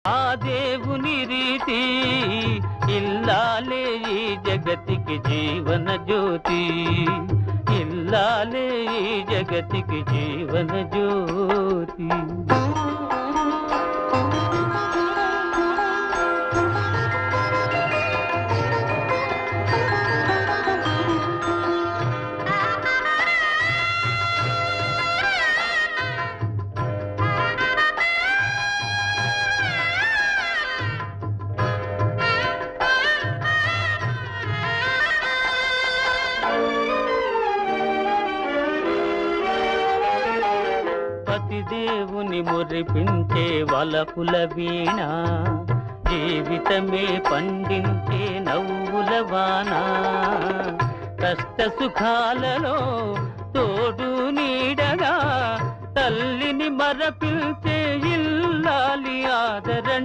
ఆ దేవుని రీతి ఇల్లాలే ఈ జగతికి జీవన జ్యోతి, ఇల్లాలే ఈ జగతికి జీవన జ్యోతి. పతిదేవుని మురిపించే వలపుల వీణ, జీవితమే పండించే నవ్వుల వాన. కష్ట సుఖాలలో తోడు నీడగా తల్లిని మరపిల్చే ఇల్లాలి ఆదరణ.